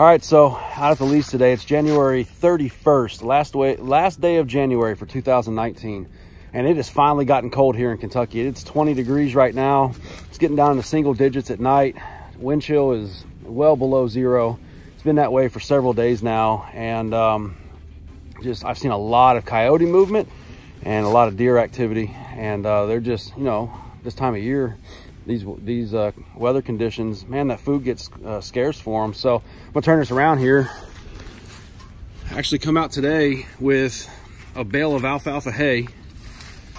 All right, so out at the lease today. It's January 31st, last day of January for 2019. And it has finally gotten cold here in Kentucky. It's 20 degrees right now. It's getting down into single digits at night. Wind chill is well below zero. It's been that way for several days now. And I've seen a lot of coyote movement and a lot of deer activity. And they're just, you know, this time of year, these weather conditions, man, that food gets scarce for them. So I'm gonna turn this around here. Actually come out today with a bale of alfalfa hay,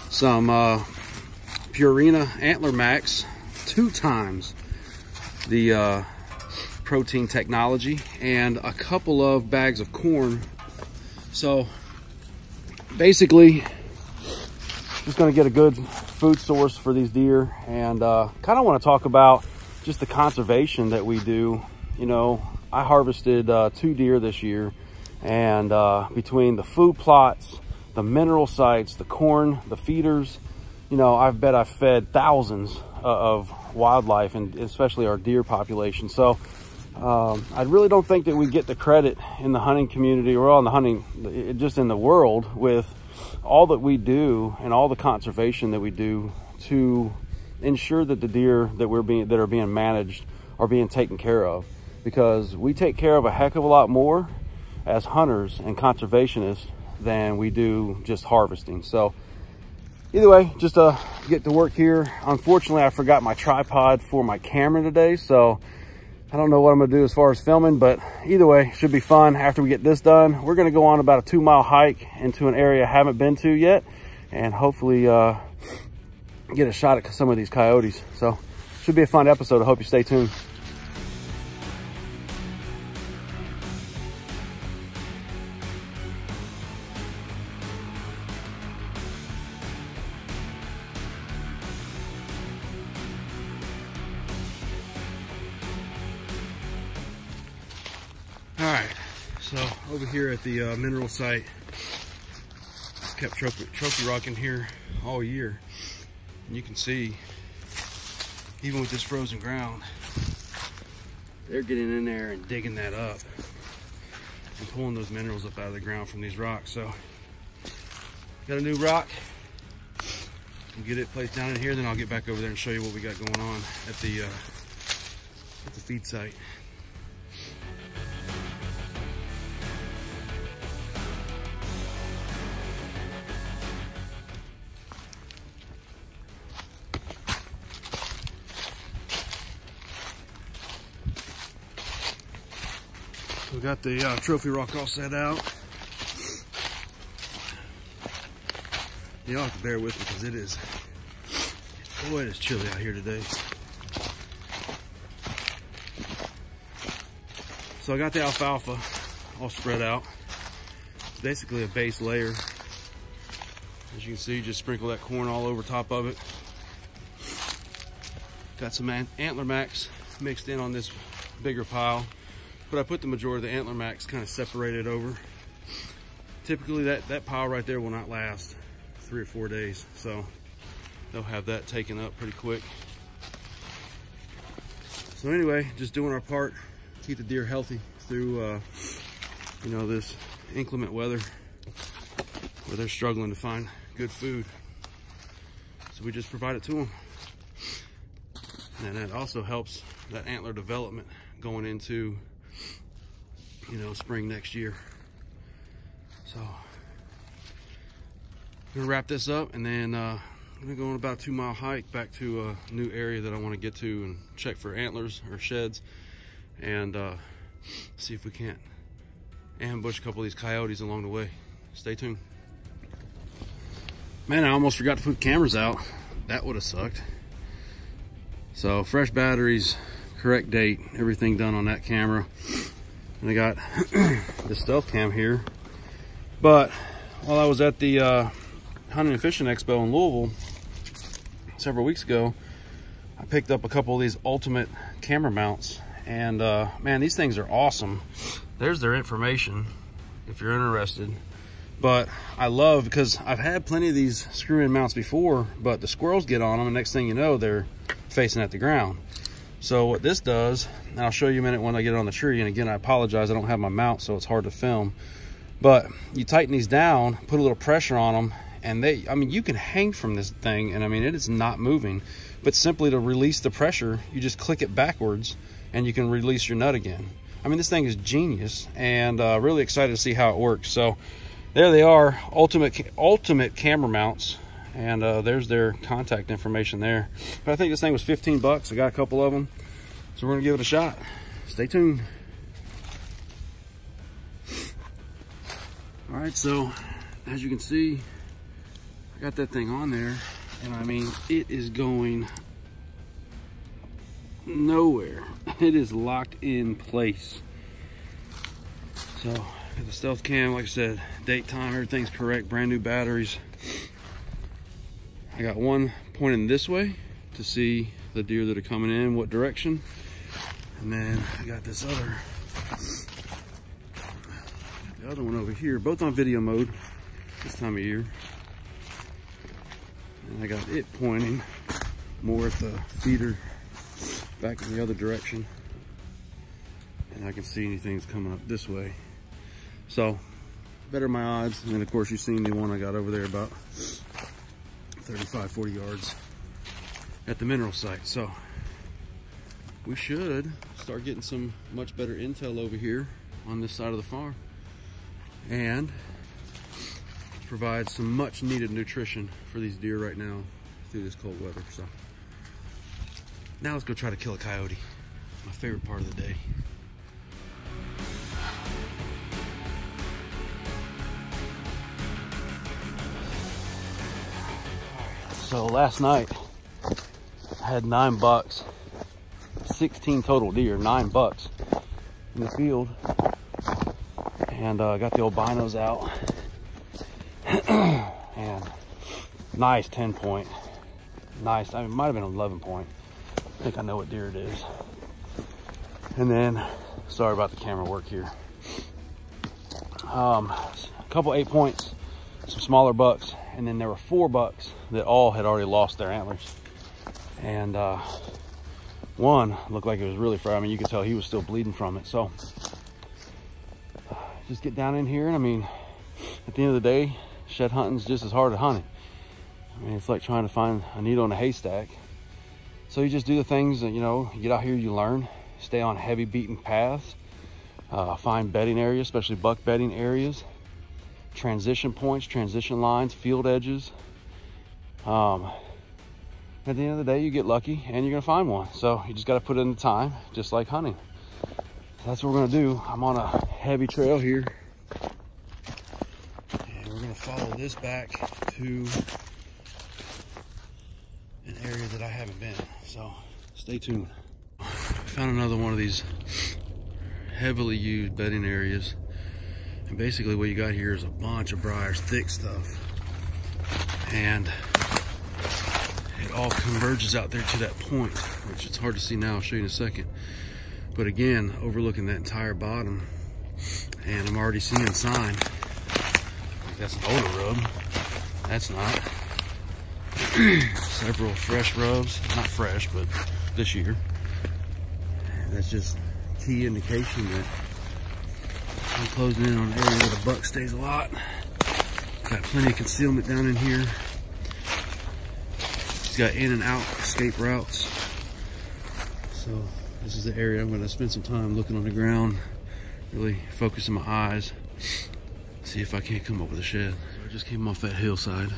some Purina Antler Max, 2 times the protein technology, and a couple of bags of corn. So basically just going to get a good food source for these deer, and kind of want to talk about just the conservation that we do. You know, I harvested 2 deer this year, and between the food plots, the mineral sites, the corn, the feeders, you know, I bet I've fed thousands of wildlife, and especially our deer population. So I really don't think that we get the credit in the hunting community, or in the hunting, just in the world, with all that we do and all the conservation that we do to ensure that the deer that are being managed are being taken care of, because we take care of a heck of a lot more as hunters and conservationists than we do just harvesting. So either way, just get to work here. Unfortunately, I forgot my tripod for my camera today, so I don't know what I'm gonna do as far as filming, but either way, should be fun. After we get this done, we're gonna go on about a 2-mile hike into an area I haven't been to yet, and hopefully get a shot at some of these coyotes. So should be a fun episode. I hope you stay tuned. All right, so over here at the mineral site, kept trophy rocking here all year, and you can see, even with this frozen ground, they're getting in there and digging that up and pulling those minerals up out of the ground from these rocks. So got a new rock, we'll get it placed down in here, then I'll get back over there and show you what we got going on at the feed site. We got the trophy rock all set out. You'll have to bear with me because it is chilly out here today. So I got the alfalfa all spread out. It's basically a base layer. As you can see, just sprinkle that corn all over top of it. Got some Antler Max mixed in on this bigger pile, but I put the majority of the Antler Max kind of separated over. Typically that pile right there will not last 3 or 4 days, so they'll have that taken up pretty quick. So anyway, just doing our part, keep the deer healthy through you know, this inclement weather where they're struggling to find good food. So we just provide it to them, and that also helps that antler development going into, you know, spring next year. So I'm gonna wrap this up, and then I'm gonna go on about a 2-mile hike back to a new area that I want to get to and check for antlers or sheds, and see if we can't ambush a couple of these coyotes along the way. Stay tuned. Man, I almost forgot to put the cameras out. That would have sucked. So fresh batteries, correct date, everything done on that camera. And I got the stealth cam here. But while I was at the Hunting and Fishing Expo in Louisville several weeks ago, I picked up a couple of these ultimate camera mounts, and man, these things are awesome. There's their information if you're interested. But I love, because I've had plenty of these screw-in mounts before, but the squirrels get on them, and next thing you know, they're facing at the ground. So what this does, and I'll show you a minute when I get it on the tree, and again, I apologize, I don't have my mount, so it's hard to film. But you tighten these down, put a little pressure on them, and I mean, you can hang from this thing, and I mean, it is not moving. But simply to release the pressure, you just click it backwards, and you can release your nut again. I mean, this thing is genius, and really excited to see how it works. So there they are, ultimate camera mounts, and there's their contact information there. But I think this thing was 15 bucks. I got a couple of them, so we're gonna give it a shot. Stay tuned. All right, so as you can see, I got that thing on there, and I mean, it is going nowhere. It is locked in place. So got the stealth cam, like I said, date, time, everything's correct, brand new batteries. I got one pointing this way to see the deer that are coming in, what direction. And then I got this other, the other one over here, both on video mode this time of year. And I got it pointing more at the feeder back in the other direction. And I can see anything that's coming up this way. So, better my odds. And then of course you've seen the one I got over there about 35, 40 yards at the mineral site. So, we should start getting some much better intel over here on this side of the farm. And provide some much needed nutrition for these deer right now through this cold weather. So now let's go try to kill a coyote, my favorite part of the day. So last night I had 9 bucks, 16 total deer, 9 bucks in the field, and got the old binos out. And nice 10 point, nice, I mean, it might have been 11 point. I think I know what deer it is. And then, sorry about the camera work here. A couple 8 points, some smaller bucks, and then there were 4 bucks that all had already lost their antlers. And one looked like it was really fried. I mean, you could tell he was still bleeding from it. So just get down in here, and I mean, at the end of the day, shed hunting's just as hard as hunting. I mean, it's like trying to find a needle in a haystack. So you just do the things that, you know, you get out here, you learn, stay on heavy beaten paths, find bedding areas, especially buck bedding areas, transition points, transition lines, field edges. At the end of the day, you get lucky and you're gonna find one. So you just gotta put in the time, just like hunting. So that's what we're gonna do. I'm on a heavy trail here. We're gonna follow this back to an area that I haven't been, so stay tuned. I found another one of these heavily used bedding areas, and basically what you got here is a bunch of briars, thick stuff, and it all converges out there to that point, which it's hard to see now. I'll show you in a second. But again, overlooking that entire bottom, and I'm already seeing sign. That's an older rub. That's not. Several fresh rubs. Not fresh, but this year. And that's just key indication that I'm closing in on an area where the buck stays a lot. Got plenty of concealment down in here. He's got in and out escape routes. So this is the area I'm going to spend some time looking on the ground, really focusing my eyes, see if I can't come up with a shed. So I just came off that hillside,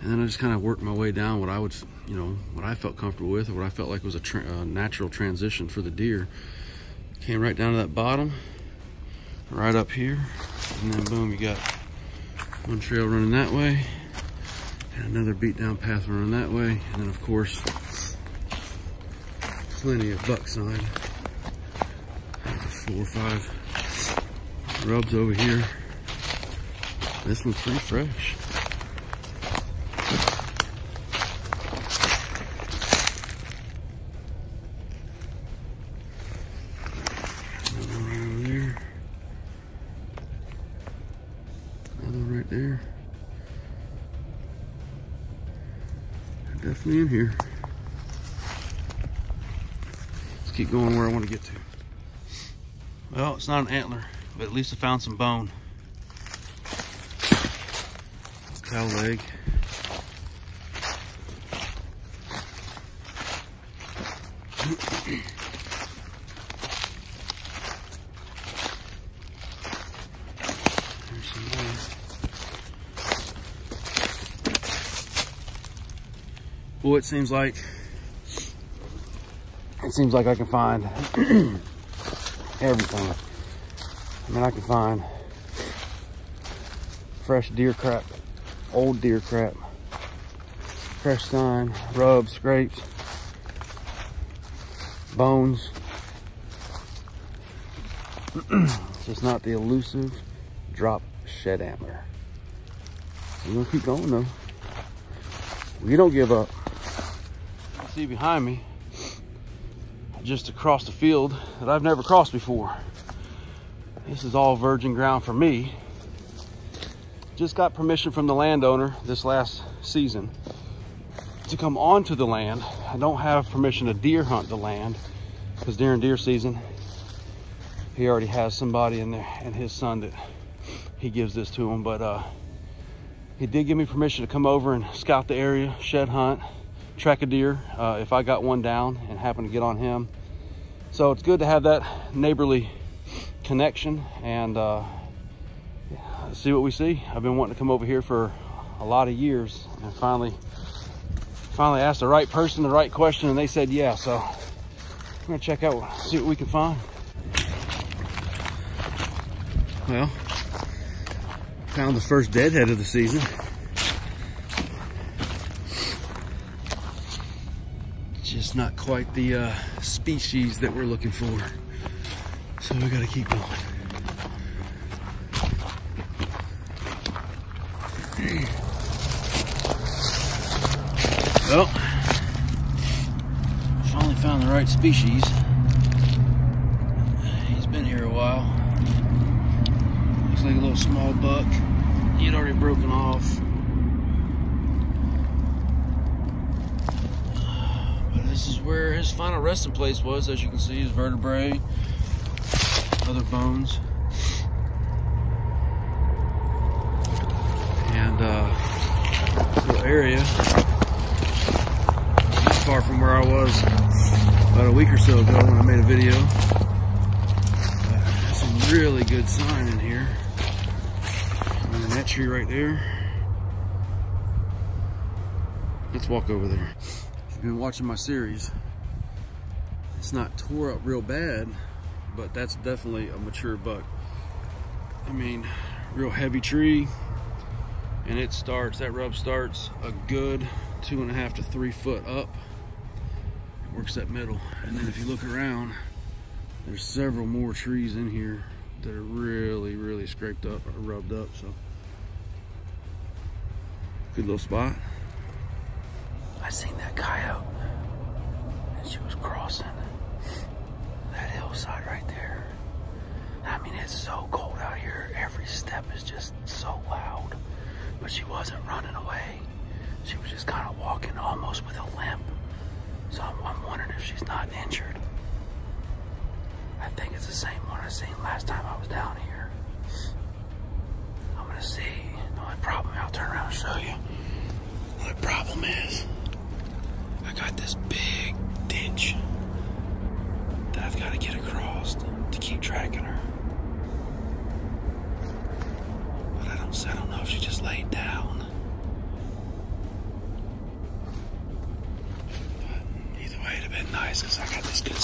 and then I just kind of worked my way down what I would, you know, what I felt comfortable with, or what I felt like was a natural transition for the deer. Came right down to that bottom, right up here, and then boom, you got one trail running that way, and another beat down path running that way, and then of course, plenty of buck sign. 4 or 5 rubs over here. This one's pretty fresh. Another right over there. Another right there. They're definitely in here. keep going where I want to get to. Well, it's not an antler, but at least I found some bone. Cow leg. There's some more. Boy, it seems like I can find everything. I mean, I can find fresh deer crap, old deer crap, fresh sign, rubs, scrapes, bones. It's just not the elusive drop shed antler. We're gonna keep going though. We don't give up. See behind me, just across the field that I've never crossed before. This is all virgin ground for me. Just got permission from the landowner this last season to come onto the land. I don't have permission to deer hunt the land because during deer season, he already has somebody in there and his son that he gives this to him. But he did give me permission to come over and scout the area, shed hunt, track a deer if I got one down and happen to get on him. So it's good to have that neighborly connection and see what we see. I've been wanting to come over here for a lot of years and finally asked the right person the right question and they said yeah. So I'm gonna check out, see what we can find. Well, found the first deadhead of the season. Just not quite the species that we're looking for. So we gotta keep going. Well, finally found the right species. He's been here a while. Looks like a little small buck. He'd already broken off. This is where his final resting place was. As you can see, his vertebrae, other bones. And this little area, not far from where I was about a week or so ago when I made a video. Some really good sign in here. And then that tree right there. Let's walk over there. If you've been watching my series, it's not tore up real bad, but that's definitely a mature buck. I mean, real heavy tree, and it starts, that rub starts a good 2.5 to 3 foot up. It works that middle, and then if you look around, there's several more trees in here that are really scraped up or rubbed up. So good little spot. I seen that coyote, and she was crossing that hillside right there. I mean, it's so cold out here. Every step is just so loud, but she wasn't running away. She was just kind of walking almost with a limp. So I'm wondering if she's not injured. I think it's the same one I seen last time I was down here. I'm gonna see. The only problem, I'll turn around and show you. The only problem is, I got this big ditch that I've got to get across to keep tracking her. But I don't know if she just laid down. But either way, it'd have been nice because I got this good